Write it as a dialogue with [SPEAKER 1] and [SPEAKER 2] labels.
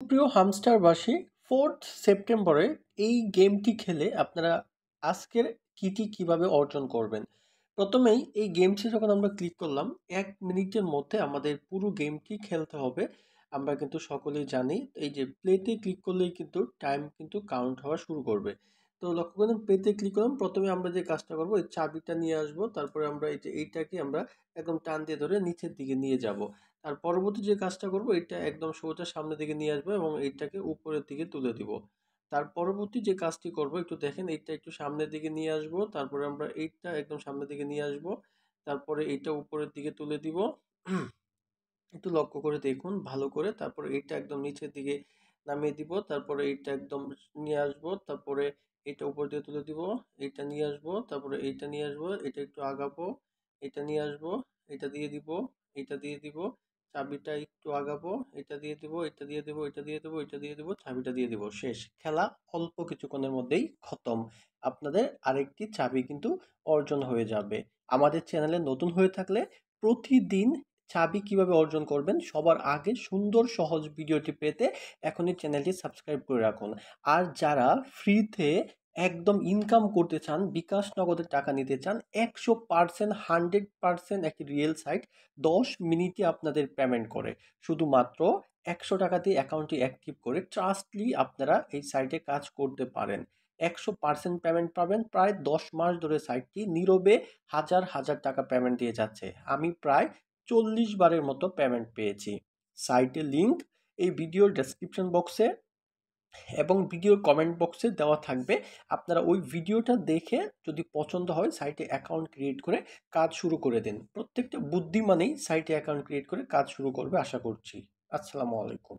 [SPEAKER 1] প্রিয় হামস্টারবাসী, 4th সেপ্টেম্বরে এই গেমটি খেলে আপনারা আজকের কিটি কিভাবে অর্জন করবেন। প্রথমেই এই গেমটি যখন আমরা ক্লিক করলাম, 1 মিনিটের মধ্যে আমাদের পুরো গেমটি খেলতে হবে। আমরা কিন্তু সকলেই জানি এই যে প্লেতে ক্লিক করলেই কিন্তু টাইম কিন্তু কাউন্ট হওয়া শুরু করবে। তো লক্ষ্য করুন, প্লেতে ক্লিক করলাম, প্রথমে আমরা যে কাজটা করবো এই চাবিটা নিয়ে আসবো, তারপরে আমরা এই যে এইটাকে আমরা একদম টান দিয়ে ধরে নিচের দিকে নিয়ে যাব। আর পরবর্তী যে কাজটা করব, এটা একদম সোজা সামনের দিকে নিয়ে আসবো এবং এইটাকে উপরের দিকে তুলে দিব। তার পরবর্তী যে কাজটি করব, একটু দেখেন, এইটা একটু সামনের দিকে নিয়ে আসব, তারপরে আমরা এইটা একদম সামনের দিকে নিয়ে আসব, তারপরে এইটা উপরের দিকে তুলে দিব। একটু লক্ষ্য করে দেখুন ভালো করে, তারপরে এইটা একদম নিচের দিকে নামিয়ে দিব, তারপরে এইটা একদম নিয়ে আসব, তারপরে এটা উপর দিয়ে তুলে দিব, এইটা নিয়ে আসব, তারপরে এইটা নিয়ে আসব, এটা একটু আগাবো, এটা নিয়ে আসব, এটা দিয়ে দিব, এটা দিয়ে দিব, চাবিটা একটু আগাবো, এটা দিয়ে দিব, এটা দিয়ে দিব, এটা দিয়ে দিব, এটা দিয়ে দিব, চাবিটা দিয়ে দিব, শেষ খেলা। অল্প কিছুক্ষণের মধ্যেই খতম। আপনাদের আরেকটি চাবি কিন্তু অর্জন হয়ে যাবে। আমাদের চ্যানেলে নতুন হয়ে থাকলে প্রতিদিন চাবি কিভাবে অর্জন করবেন সবার আগে সুন্দর সহজ ভিডিওটি পেতে এখনই চ্যানেলটি সাবস্ক্রাইব করে রাখুন। আর যারা ফ্রিতে একদম ইনকাম করতে চান, বিকাশ নগদে টাকা নিতে চান, 100% 100% একটি রিয়েল সাইট 10 মিনিটে আপনাদের পেমেন্ট করে, শুধুমাত্র 100 টাকা দিয়ে অ্যাকাউন্টটি অ্যাক্টিভ করে ট্রাস্টলি আপনারা এই সাইটে কাজ করতে পারেন। 100% পেমেন্ট পাবেন। প্রায় 10 মাস ধরে সাইটটি নীরবে হাজার হাজার টাকা পেমেন্ট দিয়ে যাচ্ছে। আমি প্রায় 40 বারের মতো পেমেন্ট পেয়েছি। সাইটের লিংক এই ভিডিওর ডেসক্রিপশন বক্সে এবং ভিডিওর কমেন্ট বক্সে দেওয়া থাকবে। আপনারা ওই ভিডিওটা দেখে যদি পছন্দ হয় সাইটে অ্যাকাউন্ট ক্রিয়েট করে কাজ শুরু করে দিন। প্রত্যেকটা বুদ্ধিমানেই সাইটে অ্যাকাউন্ট ক্রিয়েট করে কাজ শুরু করবে আশা করছি। আসসালামু আলাইকুম।